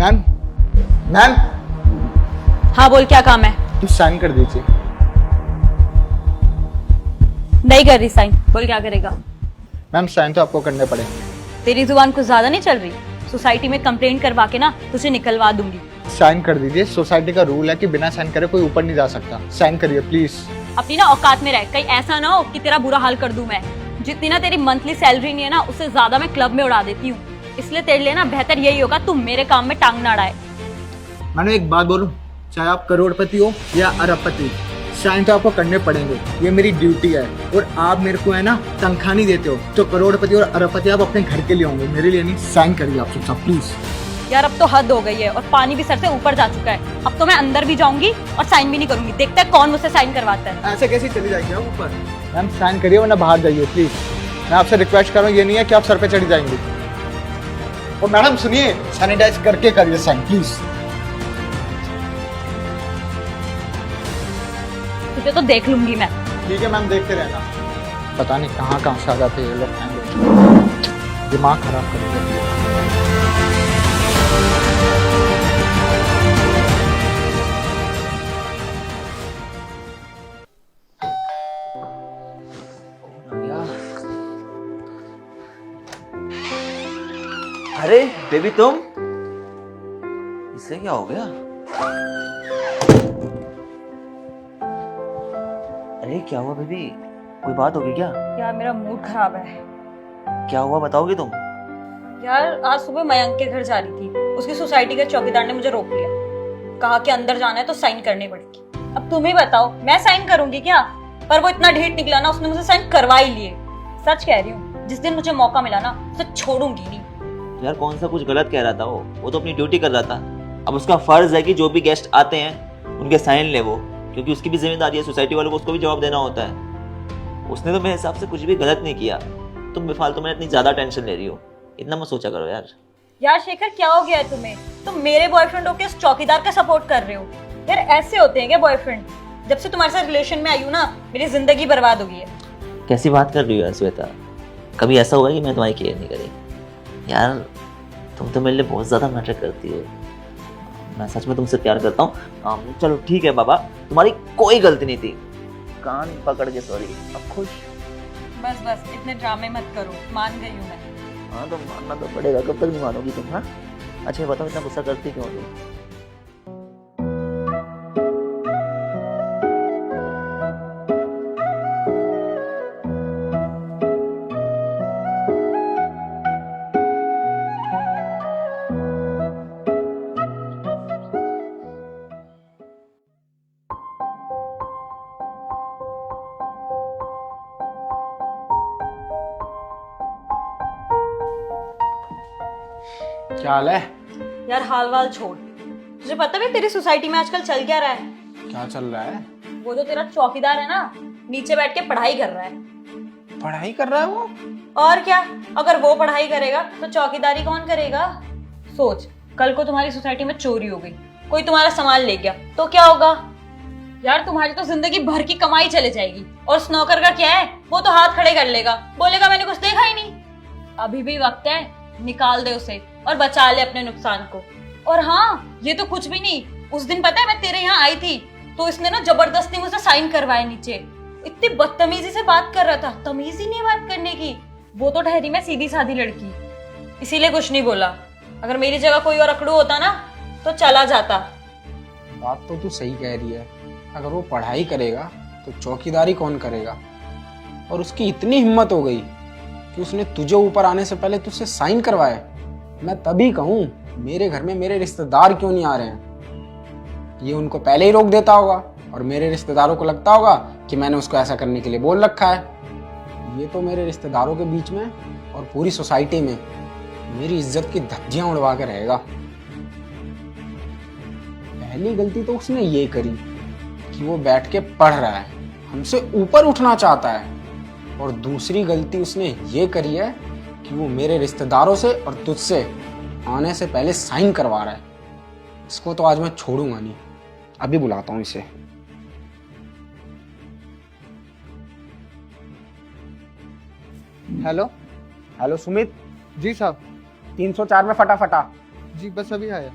Ma'am ma'am हाँ बोल, क्या काम है? तुम साइन कर दीजिए। नहीं कर रही साइन। बोल क्या करेगा? मैम साइन तो आपको करने पड़ेंगे। तेरी जुबान कुछ ज्यादा नहीं चल रही? सोसाइटी में कंप्लेंट करवा के ना तुझे निकलवा दूंगी। साइन कर दीजिए, सोसाइटी का रूल है कि बिना साइन करे कोई ऊपर नहीं जा सकता। साइन करिए प्लीज। अपनी ना औकात में रह, कहीं ऐसा ना हो कि तेरा बुरा हाल कर दूं मैं। जितनी ना तेरी मंथली सैलरी नहीं है ना, उससे ज्यादा मैं क्लब में उड़ा देती हूँ। इसलिए तेरे लिए ना बेहतर यही होगा तुम मेरे काम में टांग ना अड़ाए। मैंने एक बात बोलूं, चाहे आप करोड़पति हो या अरबपति, साइन तो आपको करने पड़ेंगे। ये मेरी ड्यूटी है। और आप मेरे को है ना तनख्वाह नहीं देते हो, तो करोड़पति और अरबपति आप अपने घर के लिए होंगे, मेरे लिए नहीं। साइन करिए आप सब प्लीज। यार अब तो हद हो गई है और पानी भी सर से ऊपर जा चुका है। अब तो मैं अंदर भी जाऊंगी और साइन भी नहीं करूंगी। देखता है कौन मुझसे साइन करवाता है। ऐसे कैसे चली जाएगी आप ऊपर? मैम साइन करिए वरना बाहर जाइए प्लीज। मैं आपसे रिक्वेस्ट कर रहा हूँ, ये नहीं है कि आप सर पे चढ़ी जाएंगी। और मैडम सुनिए, सैनिटाइज करके करिए साइन प्लीज। तुझे तो देख लूंगी मैं। ठीक है मैम, देखते रहना। पता नहीं कहाँ कहाँ से आ जाते हैं ये लोग, दिमाग खराब कर दिया। अरे बेबी तुम, इससे क्या हो गया? अरे क्या हुआ बेबी, कोई बात होगी क्या? यार मेरा मूड खराब है। क्या हुआ बताओगी तुम? यार आज सुबह मयंक के घर जा रही थी, उसकी सोसाइटी के चौकीदार ने मुझे रोक लिया। कहा कि अंदर जाना है तो साइन करनी पड़ेगी। अब तुम ही बताओ, मैं साइन करूंगी क्या? पर वो इतना ढीठ निकला ना, उसने मुझे साइन करवा ही लिए। सच कह रही हूँ, जिस दिन मुझे मौका मिला ना, उसे छोड़ूंगी नहीं। यार कौन सा कुछ गलत कह रहा था वो तो अपनी ड्यूटी कर रहा था। अब उसका फर्ज है कि जो भी गेस्ट आते हैं उनके साइन ले वो, क्योंकि उसकी भी जिम्मेदारी है, सोसाइटी वालों को उसको भी जवाब देना होता है। उसने तो मेरे हिसाब से कुछ भी गलत नहीं किया। तुम बेफालतू में इतनी ज्यादा टेंशन ले रही हो, इतना मत सोचा करो यार। यार शेखर क्या हो गया है तुम्हें? तुम मेरे बॉयफ्रेंड होके उस चौकीदार का सपोर्ट कर रहे हो। यार ऐसे होते हैं क्या बॉयफ्रेंड? जब से तुम्हारे साथ रिलेशन में आई हूँ ना, मेरी जिंदगी बर्बाद हो गई है। कैसी बात कर रही हो यार श्वेता? कभी ऐसा हुआ कि मैं तुम्हारी केयर नहीं करी? यार तुम तो मेरे लिए बहुत ज़्यादा मैटर करती हो। मैं सच में तुमसे प्यार करता हूँ। चलो ठीक है बाबा, तुम्हारी कोई गलती नहीं थी। कान पकड़ के सॉरी, अब खुश? बस बस इतने ड्रामे मत करो, मान गई हूँ मैं। हाँ तो मानना तो पड़ेगा, कब तक नहीं मानोगी तुम? हाँ अच्छा बताओ, इतना गुस्सा करती क्यों हो तुम? क्या हाल है? यार हाल वाल छोड़, तुझे पता है तेरी सोसाइटी में आजकल चल क्या रहा है? क्या चल रहा है? वो जो तेरा चौकीदार है ना, नीचे बैठ के पढ़ाई कर रहा है। पढ़ाई कर रहा है वो? और क्या, अगर वो पढ़ाई करेगा तो चौकीदारी कौन करेगा? सोच, कल को तुम्हारी सोसाइटी में चोरी हो गई, कोई तुम्हारा सामान ले गया तो क्या होगा? यार तुम्हारी तो जिंदगी भर की कमाई चले जाएगी। और उस नौकर का क्या है, वो तो हाथ खड़े कर लेगा, बोलेगा मैंने कुछ देखा ही नहीं। अभी भी वक्त है, निकाल दे उसे और बचा ले अपने नुकसान को। और हाँ, ये तो कुछ भी नहीं, उस दिन पता है मैं तेरे यहाँ आई थी तो इसने ना जबरदस्ती मुझसे साइन करवाए नीचे। इतनी बदतमीजी से बात कर रहा था, तमीज ही नहीं है बात करने की। वो तो ठहरी मैं सीधी साधी लड़की, इसीलिए कुछ नहीं बोला। अगर मेरी जगह कोई और अकड़ू होता ना तो चला जाता। बात तो तू सही कह रही है। अगर वो पढ़ाई करेगा तो चौकीदारी कौन करेगा? और उसकी इतनी हिम्मत हो गई कि उसने तुझे ऊपर आने से पहले तुझसे साइन करवाए। मैं तभी कहूँ मेरे घर में मेरे रिश्तेदार क्यों नहीं आ रहे हैं। ये उनको पहले ही रोक देता होगा और मेरे रिश्तेदारों को लगता होगा कि मैंने उसको ऐसा करने के लिए बोल रखा है। ये तो मेरे रिश्तेदारों के बीच में और पूरी सोसाइटी में मेरी इज्जत की धज्जियां उड़वा के रहेगा। पहली गलती तो उसने ये करी कि वो बैठ के पढ़ रहा है, हमसे ऊपर उठना चाहता है। और दूसरी गलती उसने ये करी है कि वो मेरे रिश्तेदारों से और तुझसे आने से पहले साइन करवा रहा है। इसको तो आज मैं छोड़ूंगा नहीं, अभी बुलाता हूँ इसे। हेलो। हेलो सुमित, जी साहब। 304 में फटाफटा। जी बस अभी आया।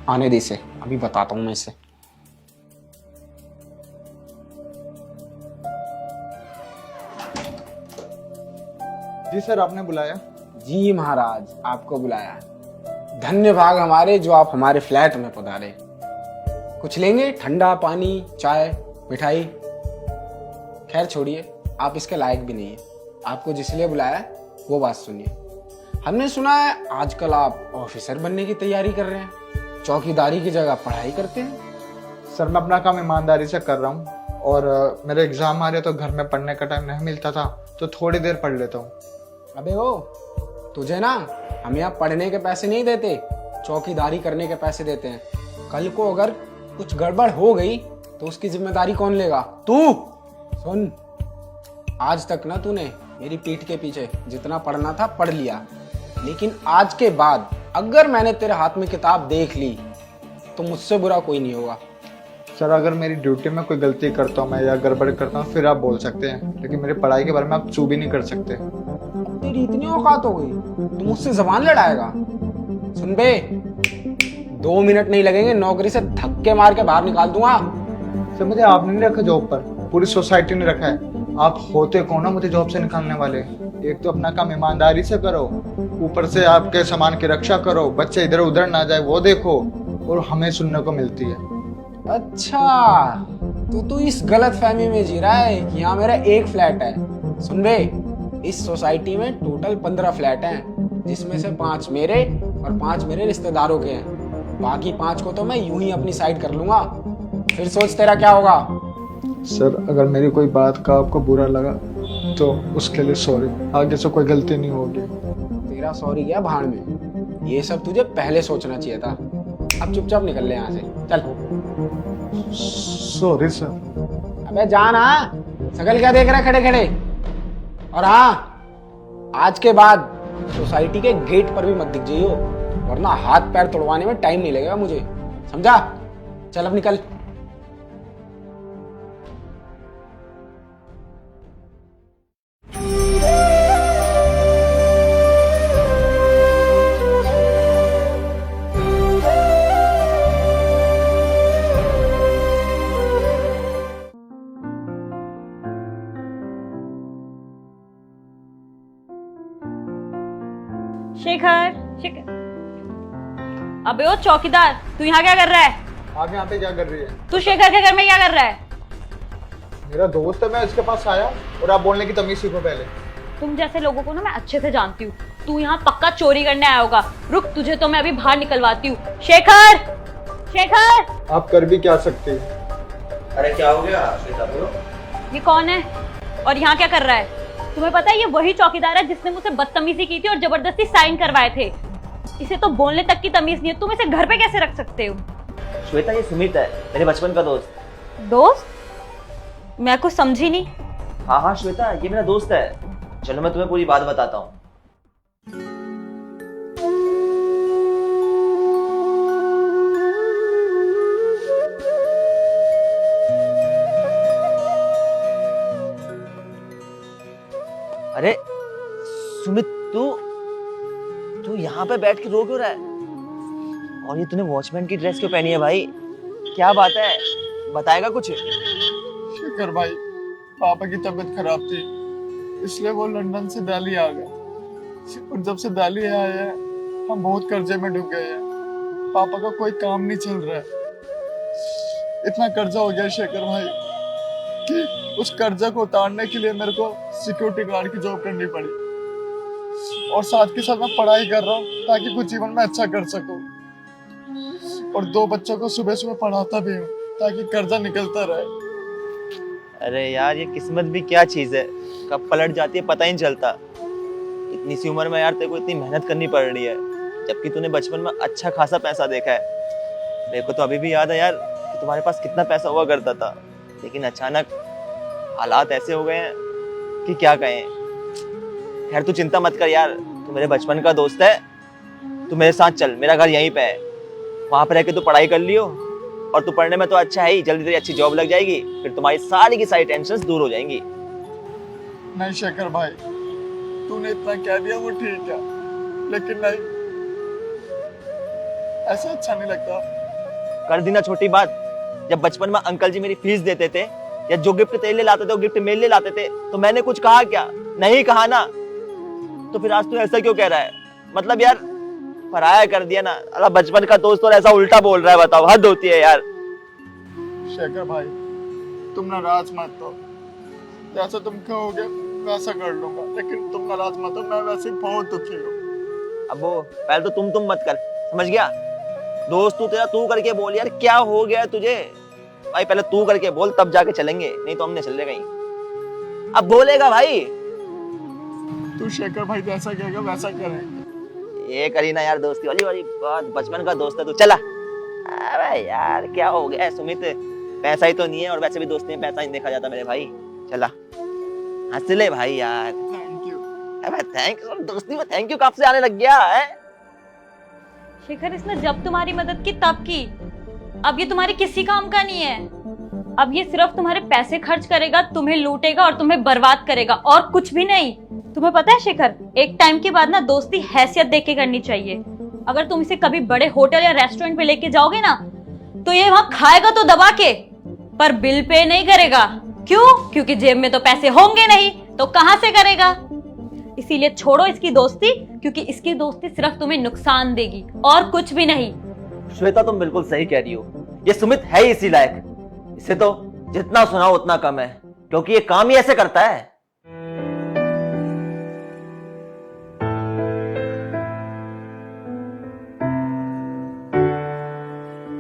आने दे इसे, अभी बताता हूँ मैं इसे। जी सर, आपने बुलाया? जी महाराज, आपको बुलाया। धन्य भाग हमारे जो आप हमारे फ्लैट में पधारे। कुछ लेंगे? ठंडा पानी, चाय, मिठाई? खैर छोड़िए, आप इसके लायक भी नहीं है। आपको जिस लिए बुलाया है वो बात सुनिए। हमने सुना है आजकल आप ऑफिसर बनने की तैयारी कर रहे हैं, चौकीदारी की जगह पढ़ाई करते हैं। सर मैं अपना काम ईमानदारी से कर रहा हूँ, और मेरे एग्जाम आ रहे तो घर में पढ़ने का टाइम नहीं मिलता था, तो थोड़ी देर पढ़ लेता हूँ। अबे ओ, तुझे ना हम यहाँ पढ़ने के पैसे नहीं देते, चौकीदारी करने के पैसे देते हैं। कल को अगर कुछ गड़बड़ हो गई तो उसकी जिम्मेदारी कौन लेगा? तू। सुन, आज तक ना तूने मेरी पीठ के पीछे जितना पढ़ना था पढ़ लिया, लेकिन आज के बाद अगर मैंने तेरे हाथ में किताब देख ली तो मुझसे बुरा कोई नहीं होगा। सर अगर मेरी ड्यूटी में कोई गलती करता हूँ मैं या गड़बड़ करता हूँ फिर आप बोल सकते हैं, लेकिन मेरी पढ़ाई के बारे में आप चू भी नहीं कर सकते। तेरी इतनी औकात हो गई, तू मुझसे जबान लड़ाएगा? सुन बे, 2 मिनट नहीं लगेंगे, नौकरी से धक्के मार के बाहर निकाल दूंगा। सर मुझे आपने नहीं रखा जॉब पर, पूरी सोसाइटी ने रखा है। आप होते कौन हो मुझे जॉब से निकालने वाले? एक तो अपना काम ईमानदारी से करो, ऊपर से आपके सामान की रक्षा करो, बच्चे इधर उधर ना जाए वो देखो, और हमें सुनने को मिलती है। अच्छा, तो तू इस गलत फहमी में जी रहा है कि यहाँ मेरा एक फ्लैट है। सुन बे, इस सोसाइटी में टोटल 15 फ्लैट हैं, जिसमें से 5 मेरे और 5 मेरे रिश्तेदारों के हैं। बाकी 5 को तो मैं यूं ही अपनी साइड कर लूंगा, फिर सोच तेरा क्या होगा। सर अगर मेरी कोई बात का आपको बुरा लगा तो उसके लिए सॉरी, आगे से कोई गलती नहीं होगी। तेरा सॉरी क्या भाड़ में, ये सब तुझे पहले सोचना चाहिए था। अब चुपचाप निकल ले यहाँ से, चल। Sorry sir. अबे जाना, सकल क्या देख रहा है खड़े खड़े? और हाँ, आज के बाद सोसाइटी के गेट पर भी मत दिख जाइयो, वरना हाथ पैर तोड़वाने में टाइम नहीं लगेगा मुझे, समझा? चल अब निकल। शेखर, शेखर, अबे ओ चौकीदार, तू यहाँ क्या कर रहा है? आप यहाँ पे क्या कर रही है? तू शेखर के घर में क्या कर रहा है? मेरा दोस्त है, मैं इसके पास आया, और आप बोलने की तमीज सीखो पहले। तुम जैसे लोगों को ना मैं अच्छे से जानती हूँ। तू यहाँ पक्का चोरी करने आया होगा। रुक, तुझे तो मैं अभी बाहर निकलवाती हूँ। शेखर, शेखर! आप कर भी क्या सकते हो? अरे क्या हो गया श्वेता, बोलो। ये कौन है और यहाँ क्या कर रहा है? तुम्हें पता है ये वही चौकीदार है जिसने मुझसे बदतमीजी की थी और जबरदस्ती साइन करवाए थे। इसे तो बोलने तक की तमीज नहीं है, तुम इसे घर पे कैसे रख सकते हो? श्वेता ये सुमित है, मेरे बचपन का दोस्त। दोस्त? मैं कुछ समझी नहीं। हाँ हाँ श्वेता, ये मेरा दोस्त है। चलो मैं तुम्हें पूरी बात बताता हूँ। अरे सुमित, तू यहाँ पे बैठ के रो क्यों रहा है? और ये तूने वॉचमैन की ड्रेस क्यों पहनी है भाई? क्या बात है, बताएगा कुछ? शेखर भाई, पापा की तबीयत खराब थी, इसलिए वो लंदन से दिल्ली आ गए, और जब से दिल्ली आए हैं हम बहुत कर्जे में डूब गए हैं। पापा का कोई काम नहीं चल रहा है। इतना कर्जा हो गया शेखर भाई कि उस कर्जा को उतारने के लिए मेरे को सिक्योरिटी गार्ड की जॉब करनी पड़ी, और साथ के साथ मैं पढ़ाई कर रहा हूँ ताकि कुछ जीवन में अच्छा कर सकूं, और 2 बच्चों को सुबह सुबह पढ़ाता भी हूँ ताकि कर्जा निकलता रहे। अरे यार, ये किस्मत भी क्या चीज है, कब पलट जाती है पता ही नहीं चलता। इतनी सी उम्र में यार तेरे को इतनी मेहनत करनी पड़ रही है, जबकि तूने बचपन में अच्छा खासा पैसा देखा है। मेरे को तो अभी भी याद है यार कि तुम्हारे पास कितना पैसा हुआ करता था, लेकिन अचानक हालात ऐसे हो गए हैं कि क्या कहें। खैर तू चिंता मत कर यार, तू मेरे बचपन का दोस्त है, तू मेरे साथ चल, मेरा घर यहीं पे है। वहां पे रह के तू पढ़ाई कर लियो, और तू पढ़ने में तो अच्छा है ही, जल्दी तेरी अच्छी जॉब लग जाएगी, फिर तुम्हारी सारी की सारी टेंशन्स दूर हो जाएंगी। नहीं शेखर भाई, तूने इतना कह दिया वो ठीक है, लेकिन नहीं, ऐसा अच्छा नहीं लगता। कर दी ना छोटी बात। जब बचपन में अंकल जी मेरी फीस देते थे या जो गिफ्ट तेरे लिए लाते थे वो गिफ्ट मेरे लिए लाते थे, तो मैंने कुछ कहा क्या? नहीं कहा ना। तो फिर आज तू ऐसा क्यों कह रहा है? मतलब यार पराया कर दिया ना। अरे बचपन का दोस्त और ऐसा उल्टा बोल रहा है, बताओ, हद होती है यार। शेखर भाई तुम नाराज मत हो, जैसा तुम कहोगे वैसा कर लूंगा, लेकिन तुम नाराज मत हो, मैं वैसे ही बहुत दुखी हूँ। अब वो पहले तो तुम मत कर, समझ गया? दोस्त तू तेरा तू करके बोल यार, क्या हो गया तुझे भाई? पहले तू करके बोल तब जाके चलेंगे, नहीं तो हमने चले कहीं। अब बोलेगा भाई। तू शेखर भाई जैसा कहेगा वैसा करेंगे। ये करी ना यार दोस्ती वाली वाली बात, बचपन का दोस्त है तू, चला। अबे यार क्या हो गया सुमित, पैसा ही तो नहीं है, और वैसे भी दोस्ती में पैसा ही देखा जाता मेरे भाई। चला हंस ले भाई यार। Thank you. अबे थैंक यू, दोस्ती में थैंक यू कब से आने लग गया है? शेखर इसने जब तुम्हारी मदद की तब की, अब ये तुम्हारे किसी काम का नहीं है। अब ये सिर्फ तुम्हारे पैसे खर्च करेगा, तुम्हें लूटेगा और तुम्हें बर्बाद करेगा, और कुछ भी नहीं। तुम्हें पता है शेखर, एक टाइम के बाद ना दोस्ती हैसियत देख के करनी चाहिए। अगर तुम इसे कभी बड़े होटल या रेस्टोरेंट पे लेके जाओगे ना, तो ये वहां खाएगा तो दबा के, पर बिल पे नहीं करेगा। क्यों? क्योंकि जेब में तो पैसे होंगे नहीं, तो कहां से करेगा। इसीलिए छोड़ो इसकी दोस्ती, क्योंकि इसकी दोस्ती सिर्फ तुम्हें नुकसान देगी और कुछ भी नहीं। श्वेता तुम बिल्कुल सही कह रही हो, ये सुमित है ही इसी लायक। इसे तो जितना सुनाओ उतना कम है, क्योंकि ये काम ही ऐसे करता है।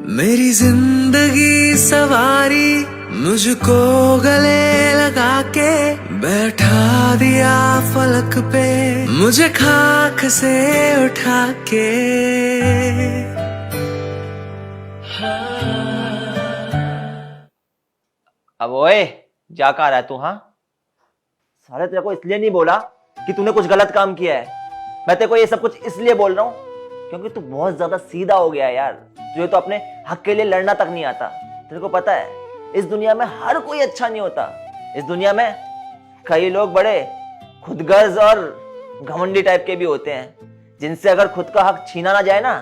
मेरी जिंदगी सवारी मुझको गले लगा के, बैठा दिया फलक पे मुझे खाक से उठा के। अब ओए जा कहाँ रहा है तू? हाँ सारे तेरे को इसलिए नहीं बोला कि तूने कुछ गलत काम किया है, मैं तेरे को ये सब कुछ इसलिए बोल रहा हूँ क्योंकि तू बहुत ज्यादा सीधा हो गया है यार। तुझे तो अपने हक के लिए लड़ना तक नहीं आता। तेरे को पता है इस दुनिया में हर कोई अच्छा नहीं होता। इस दुनिया में कई लोग बड़े खुदगर्ज और घमंडी टाइप के भी होते हैं, जिनसे अगर खुद का हक छीना ना जाए ना,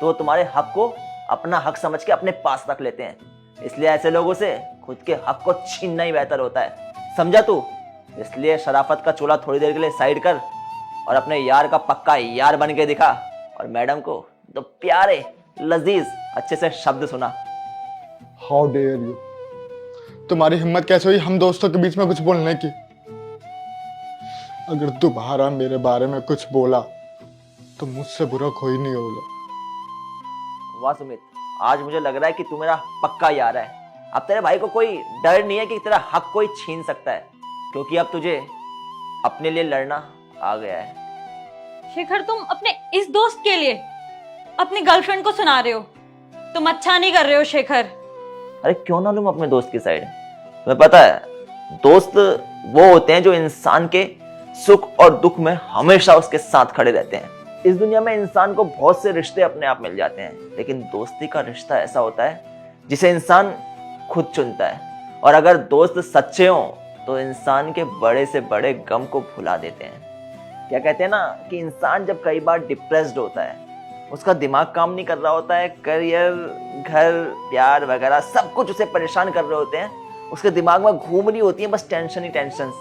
तो तुम्हारे हक को अपना हक समझ के अपने पास रख लेते हैं। इसलिए ऐसे लोगों से खुद के हक को छीनना ही बेहतर होता है, समझा तू? इसलिए शराफत का चोला थोड़ी देर के लिए साइड कर और अपने यार का पक्का यार बन के दिखा, और मैडम को तो प्यारे लजीज अच्छे से शब्द सुना। हाउ डेयर यू, तुम्हारी हिम्मत कैसे हुई हम दोस्तों के बीच में कुछ बोलने की? अगर दोबारा मेरे बारे में कुछ बोला तो मुझसे बुरा कोई नहीं होगा। वाह सुमित, आज मुझे लग रहा है कि तू मेरा पक्का यार है। अब तेरे भाई को कोई डर नहीं है कि तेरा हक कोई छीन सकता है, क्योंकि अब तुझे अपने लिए लड़ना आ गया है। शेखर तुम अपने इस दोस्त के लिए अपनी गर्लफ्रेंड को सुना रहे हो, तुम अच्छा नहीं कर रहे हो शेखर। अरे क्यों ना लूं अपने दोस्त की साइड? तुम्हें पता है दोस्त वो होते हैं जो इंसान के सुख और दुख में हमेशा उसके साथ खड़े रहते हैं। इस दुनिया में इंसान को बहुत से रिश्ते अपने आप मिल जाते हैं, लेकिन दोस्ती का रिश्ता ऐसा होता है जिसे इंसान खुद चुनता है। और अगर दोस्त सच्चे हों तो इंसान के बड़े से बड़े गम को भुला देते हैं। क्या कहते हैं ना कि इंसान जब कई बार डिप्रेस्ड होता है, उसका दिमाग काम नहीं कर रहा होता है, करियर, घर, प्यार वगैरह सब कुछ उसे परेशान कर रहे होते हैं, उसके दिमाग में घूम रही होती है बस टेंशन ही टेंशन।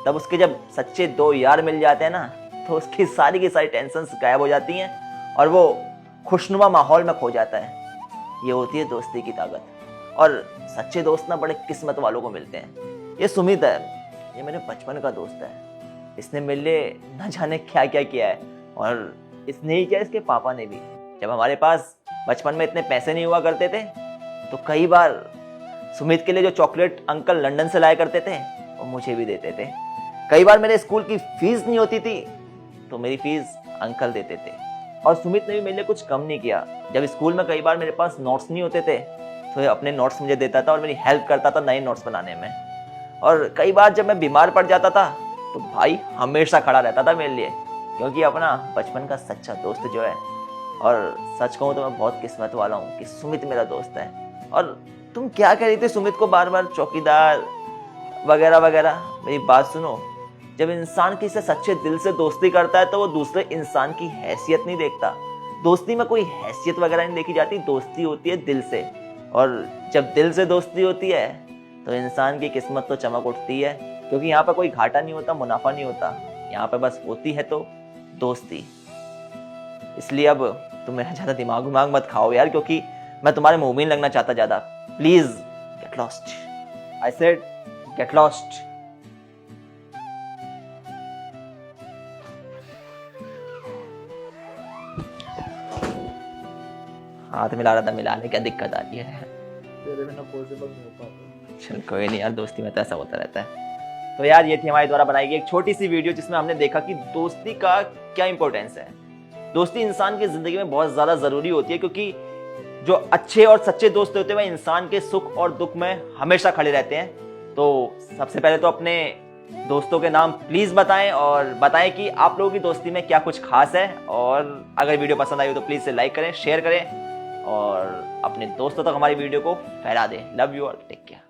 तब उसके जब सच्चे दो यार मिल जाते हैं ना, तो उसकी सारी की सारी टेंशन गायब हो जाती हैं और वो खुशनुमा माहौल में खो जाता है। ये होती है दोस्ती की ताकत। और सच्चे दोस्त ना बड़े किस्मत वालों को मिलते हैं। ये सुमित है, ये मेरे बचपन का दोस्त है। इसने मेरे लिए न जाने क्या क्या किया है, और इसने ही क्या, इसके पापा ने भी। जब हमारे पास बचपन में इतने पैसे नहीं हुआ करते थे, तो कई बार सुमित के लिए जो चॉकलेट अंकल लंदन से लाया करते थे वो मुझे भी देते थे। कई बार मेरे स्कूल की फीस नहीं होती थी तो मेरी फीस अंकल देते थे। और सुमित ने भी मेरे लिए कुछ कम नहीं किया। जब स्कूल में कई बार मेरे पास नोट्स नहीं होते थे तो ये अपने नोट्स मुझे देता था और मेरी हेल्प करता था नए नोट्स बनाने में। और कई बार जब मैं बीमार पड़ जाता था तो भाई हमेशा खड़ा रहता था मेरे लिए, क्योंकि अपना बचपन का सच्चा दोस्त जो है। और सच कहूँ तो मैं बहुत किस्मत वाला हूँ कि सुमित मेरा दोस्त है। और तुम क्या कह रही थी सुमित को बार बार चौकीदार वगैरह वगैरह? मेरी बात सुनो, जब इंसान किसी से सच्चे दिल से दोस्ती करता है तो वो दूसरे इंसान की हैसियत नहीं देखता, दोस्ती में कोई हैसियत वगैरह नहीं देखी जाती, दोस्ती होती है दिल से। और जब दिल से दोस्ती होती है तो इंसान की किस्मत तो चमक उठती है, क्योंकि यहाँ पर कोई घाटा नहीं होता, मुनाफा नहीं होता, यहाँ पर बस होती है तो दोस्ती। इसलिए अब तुम मेरा ज़्यादा दिमाग मत खाओ यार, क्योंकि मैं तुम्हारे मुंह में नहीं लगना चाहता ज़्यादा। Please get lost, I said get lost. हाथ मिला रहा था, मिलाने क्या दिक्कत आ रही है? तेरे बिना पॉसिबल नहीं हो पाता। चल कोई नहीं यार, दोस्ती में तो ऐसा होता रहता है। तो यार ये थी हमारे द्वारा बनाई गई एक छोटी सी वीडियो, जिसमें हमने देखा कि दोस्ती का क्या इंपॉर्टेंस है। दोस्ती इंसान की जिंदगी में बहुत ज़्यादा ज़रूरी होती है, क्योंकि जो अच्छे और सच्चे दोस्त होते हैं वह इंसान के सुख और दुख में हमेशा खड़े रहते हैं। तो सबसे पहले तो अपने दोस्तों के नाम प्लीज़ बताएं, और बताएं कि आप लोगों की दोस्ती में क्या कुछ खास है। और अगर वीडियो पसंद आई हो तो प्लीज़ से लाइक करें, शेयर करें और अपने दोस्तों तक हमारी वीडियो को फैला दें। Love you all, take care.